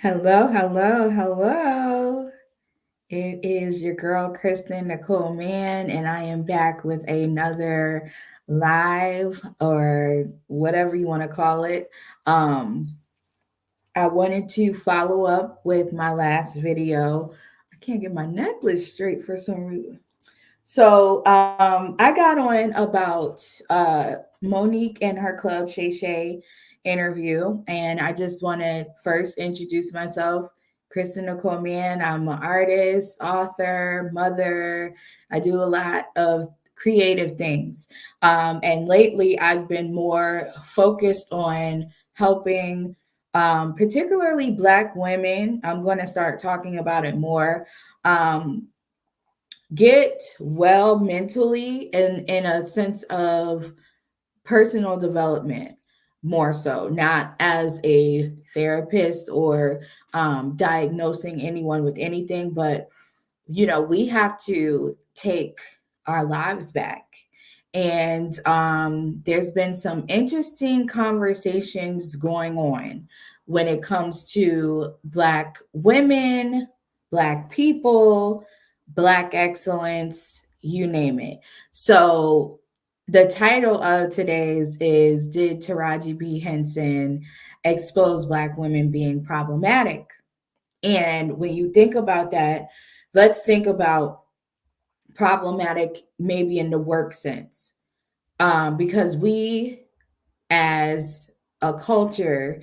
Hello, hello, hello. It is your girl, Kristen Nicole Mann, and I am back with another live or whatever you want to call it. Um, I wanted to follow up with my last video. I can't get my necklace straight for some reason. So I got on about Monique and her club Shay Shay interview, and I just want to first introduce myself. Kristen Nicole Mann. I'm an artist, author, mother. I do a lot of creative things. And lately, I've been more focused on helping, particularly Black women. I'm going to start talking about it more. Um, get well mentally and in a sense of personal development more so, not as a therapist or diagnosing anyone with anything, but we have to take our lives back. And there's been some interesting conversations going on when it comes to Black women, Black people, Black excellence, you name it. So, the title of today's is Did Taraji B. Henson expose Black women being problematic? And when you think about that, let's think about problematic maybe in the work sense. Because we as a culture,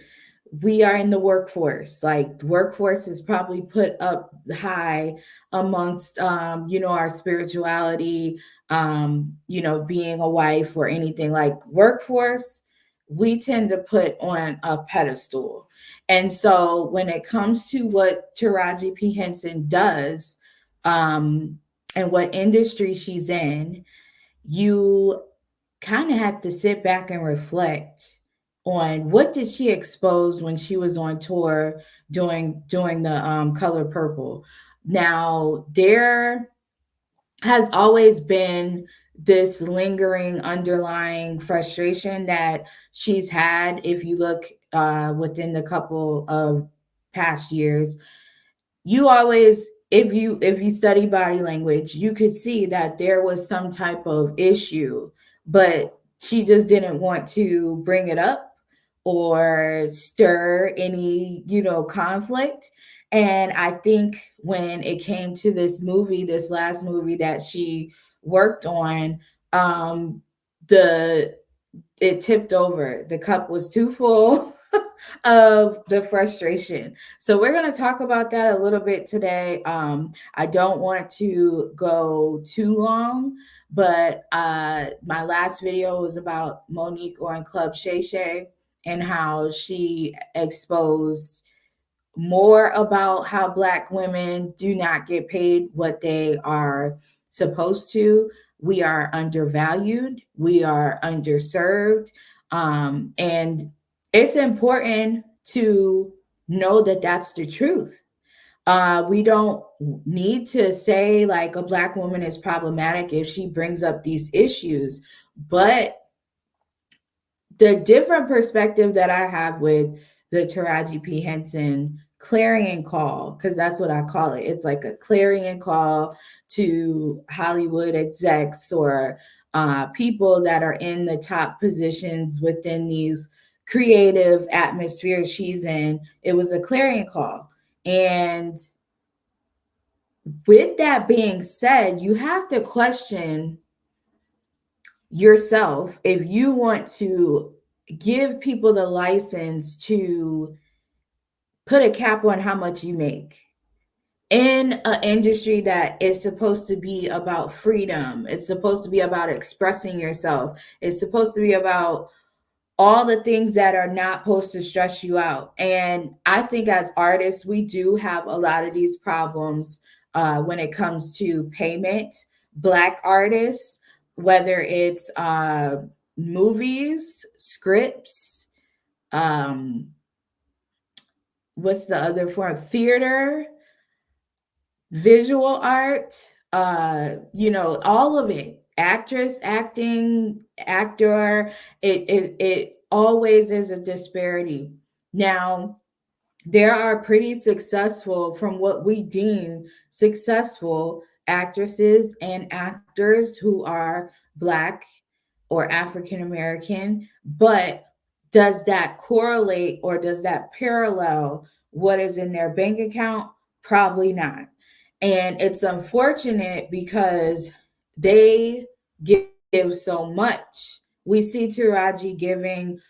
we are in the workforce. Like the workforce is probably put up high amongst our spirituality, being a wife or anything like workforce, we tend to put on a pedestal. And so when it comes to what Taraji P. Henson does, um, and what industry she's in, you kind of have to sit back and reflect on what did she expose when she was on tour doing the Color Purple. Now there has always been this lingering underlying frustration that she's had. If you look within the couple of past years, you always, if you study body language, you could see that there was some type of issue, but she just didn't want to bring it up or stir any conflict. And I think when it came to this last movie that she worked on, um the it tipped over. The cup was too full of the frustration. So we're going to talk about that a little bit today. I don't want to go too long, but my last video was about Monique on Club Shay Shay and how she exposed more about how Black women do not get paid what they are supposed to. We are undervalued, we are underserved, and it's important to know that that's the truth. We don't need to say like a Black woman is problematic if she brings up these issues, but the different perspective that I have with the Taraji P. Henson clarion call, because that's what I call it. It's like a clarion call to Hollywood execs or people that are in the top positions within these creative atmospheres she's in. It was a clarion call. And with that being said, you have to question yourself if you want to give people the license to put a cap on how much you make in an industry that is supposed to be about freedom. It's supposed to be about expressing yourself. It's supposed to be about all the things that are not supposed to stress you out. And I think as artists, we do have a lot of these problems when it comes to payment. Black artists, whether it's movies, scripts, um, what's the other form? Theater, visual art, all of it. Actress, acting, actor, it always is a disparity. Now, there are pretty successful, from what we deem successful, actresses and actors who are Black or African American. But does that correlate or does that parallel what is in their bank account? Probably not. And it's unfortunate because they give so much. We see Taraji giving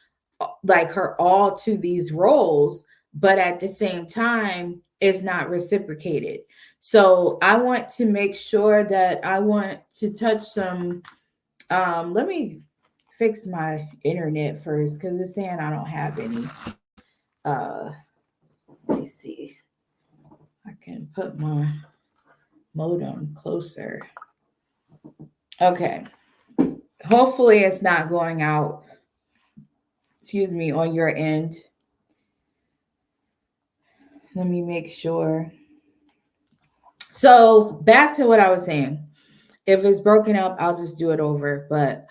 like her all to these roles, but at the same time, it's not reciprocated. So I want to make sure that I want to touch some. Let me fix my internet first because it's saying I don't have any. Uh, let me see. I can put my modem closer. Okay. Hopefully, it's not going out. Excuse me, on your end. Let me make sure. So back to what I was saying. If it's broken up, I'll just do it over. But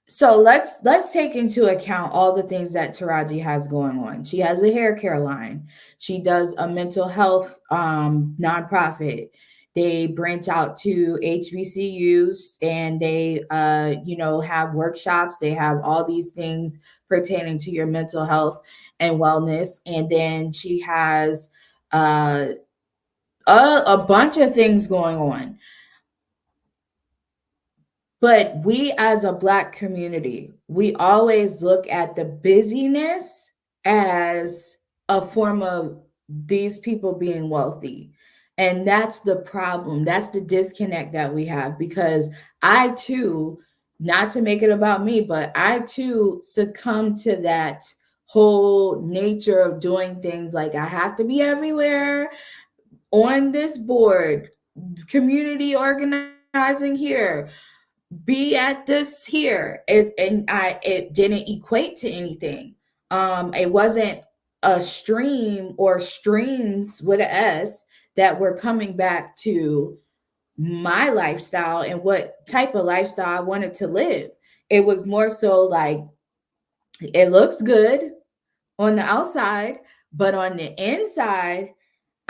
so let's take into account all the things that Taraji has going on. She has a hair care line. She does a mental health nonprofit. They branch out to HBCUs and they have workshops. They have all these things pertaining to your mental health and wellness. And then she has uh a bunch of things going on. But we as a Black community, we always look at the busyness as a form of these people being wealthy. And that's the problem. That's the disconnect that we have because I too, not to make it about me, but I too succumb to that whole nature of doing things like I have to be everywhere on this board, community organizing here, be at this here, it didn't equate to anything. It wasn't a stream or streams with a S that were coming back to my lifestyle and what type of lifestyle I wanted to live. It was more so like it looks good on the outside, but on the inside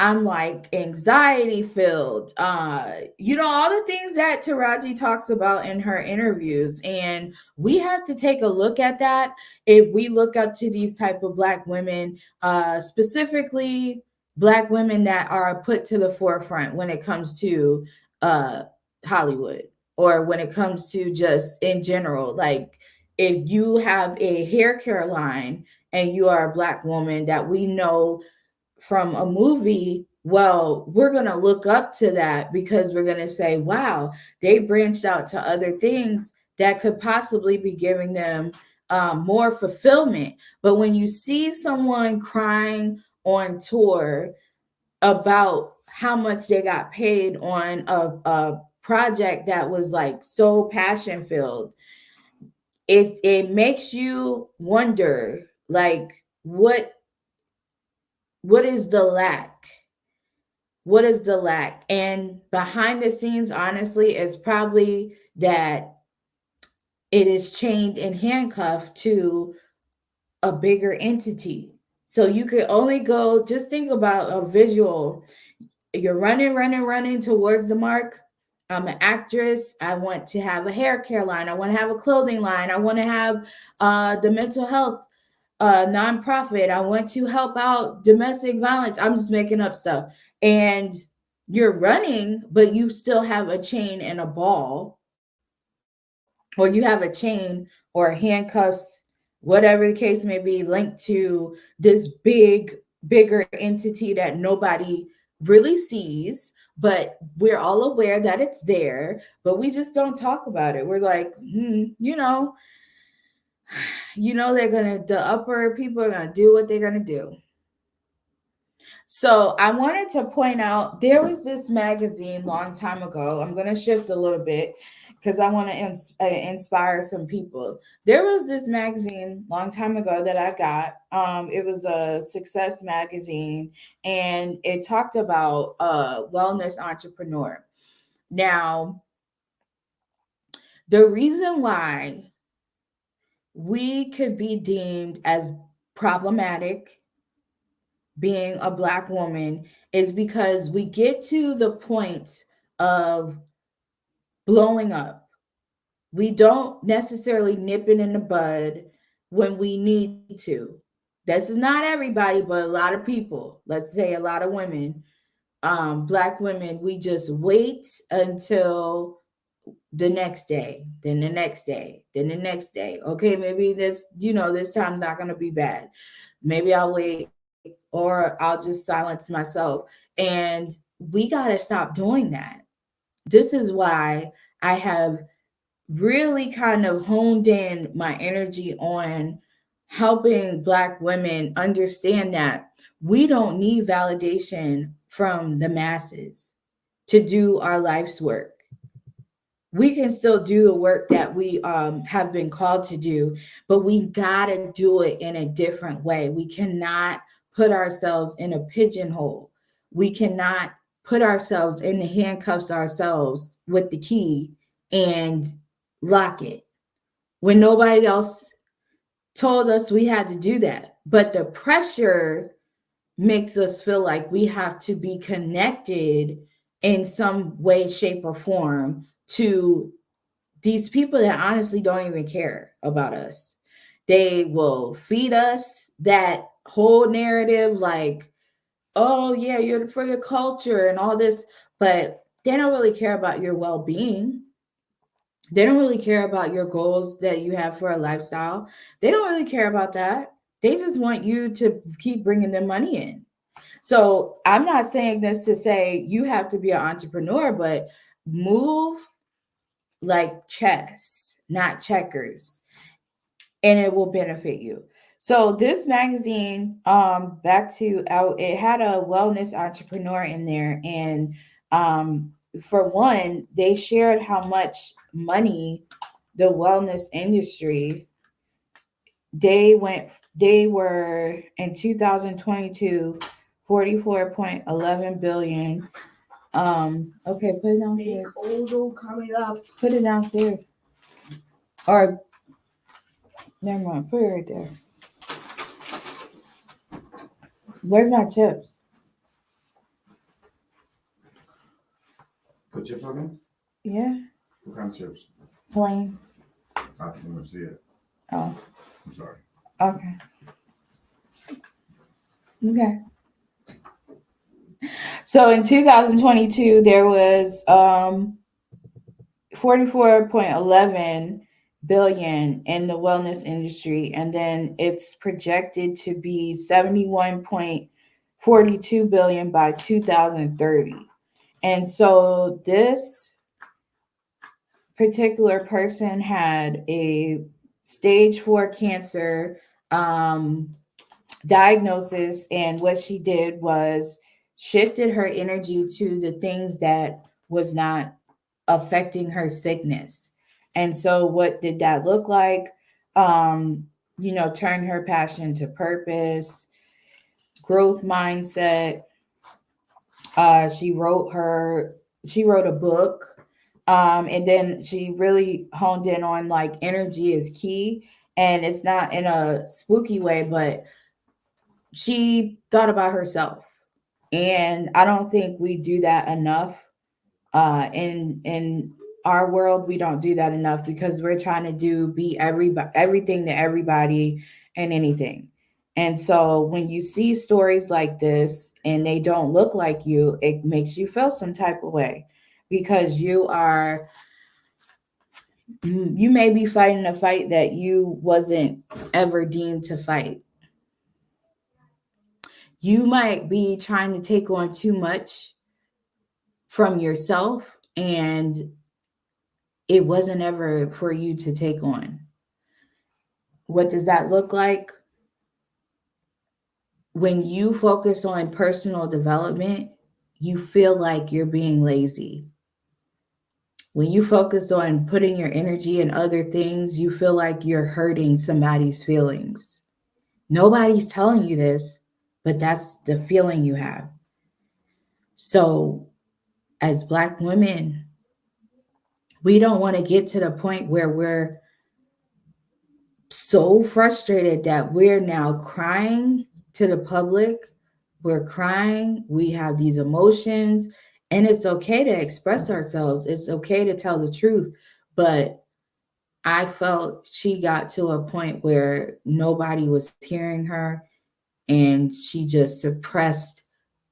I'm like anxiety filled. All the things that Taraji talks about in her interviews. And we have to take a look at that if we look up to these type of Black women, specifically Black women that are put to the forefront when it comes to uh Hollywood or when it comes to just in general. Like if you have a hair care line and you are a Black woman that we know from a movie, well, we're going to look up to that because we're going to say, wow, they branched out to other things that could possibly be giving them more fulfillment. But when you see someone crying on tour about how much they got paid on a project that was like so passion filled, it makes you wonder like what is the lack? What is the lack? And behind the scenes, honestly, is probably that it is chained and handcuffed to a bigger entity. So you could only go, just think about a visual. You're running, running, running towards the mark. I'm an actress. I want to have a hair care line. I want to have a clothing line. I want to have the mental health nonprofit. I want to help out domestic violence. I'm just making up stuff. And you're running, but you still have a chain and a ball, or you have a chain or handcuffs, whatever the case may be, linked to this bigger entity that nobody really sees, but we're all aware that it's there, but we just don't talk about it. We're like, they're gonna, the upper people are gonna do what they're gonna do. So I wanted to point out there was this magazine long time ago. I'm gonna shift a little bit because I want to inspire some people. There was this magazine long time ago that I got. It was a success magazine, and it talked about a wellness entrepreneur. Now, the reason why we could be deemed as problematic being a Black woman is because we get to the point of blowing up. We don't necessarily nip it in the bud when we need to. This is not everybody, but a lot of people, let's say a lot of women, Black women, we just wait until the next day, then the next day, then the next day. Okay, maybe this time's not gonna be bad. Maybe I'll wait, or I'll just silence myself. And we gotta stop doing that. This is why I have really kind of honed in my energy on helping Black women understand that we don't need validation from the masses to do our life's work. We can still do the work that we have been called to do, but we gotta do it in a different way. We cannot put ourselves in a pigeonhole. We cannot put ourselves in the handcuffs ourselves with the key and lock it when nobody else told us we had to do that. But the pressure makes us feel like we have to be connected in some way, shape, or form to these people that honestly don't even care about us. They will feed us that whole narrative like, oh, yeah, you're for your culture and all this, but they don't really care about your well being. They don't really care about your goals that you have for a lifestyle. They don't really care about that. They just want you to keep bringing them money in. So I'm not saying this to say you have to be an entrepreneur, but move like chess, not checkers, and it will benefit you. So this magazine, back to out, it had a wellness entrepreneur in there, and for one, they shared how much money the wellness industry they were in 2022 44.11 billion. Okay, put it downstairs. Coming up. Put it downstairs. Or never mind, put it right there. Where's my chips? Put chips on them? Yeah, What kind of chips? plain. I can't see it. Oh, I'm sorry. okay. Okay. So in 2022, there was 44.11 billion in the wellness industry, and then it's projected to be 71.42 billion by 2030. And so this particular person had a stage 4 cancer um, diagnosis, and what she did was shifted her energy to the things that was not affecting her sickness. And so what did that look like? um turn her passion to purpose, growth mindset. She wrote a book, and then she really honed in on like energy is key, and it's not in a spooky way, but she thought about herself. And I don't think we do that enough. In our world, we don't do that enough because we're trying to be everything to everybody and anything. And so when you see stories like this and they don't look like you, it makes you feel some type of way, because you may be fighting a fight that you wasn't ever deemed to fight. You might be trying to take on too much from yourself, and it wasn't ever for you to take on. What does that look like? When you focus on personal development, you feel like you're being lazy. When you focus on putting your energy in other things, you feel like you're hurting somebody's feelings. Nobody's telling you this, but that's the feeling you have. So, as Black women, we don't want to get to the point where we're so frustrated that we're now crying to the public we're crying, we have these emotions, and it's okay to express ourselves. It's okay to tell the truth. But I felt she got to a point where nobody was hearing her and she just suppressed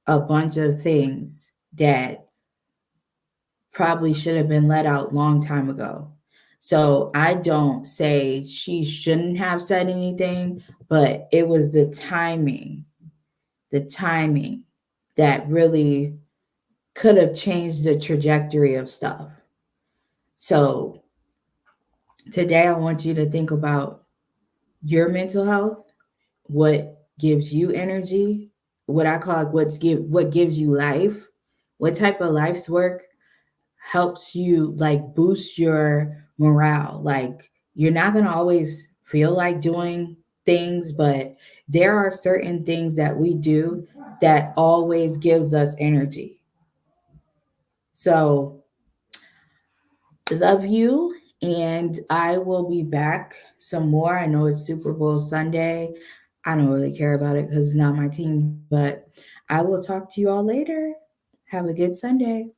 a bunch of things that probably should have been let out long time ago. So I don't say she shouldn't have said anything, but it was the timing that really could have changed the trajectory of stuff. So today I want you to think about your mental health, what gives you energy, what I call what gives you life, what type of life's work helps you like boost your morale. Like you're not going to always feel like doing things, but there are certain things that we do that always gives us energy. So, love you, and I will be back some more. I know it's Super Bowl Sunday. I don't really care about it because it's not my team, but I will talk to you all later. Have a good Sunday.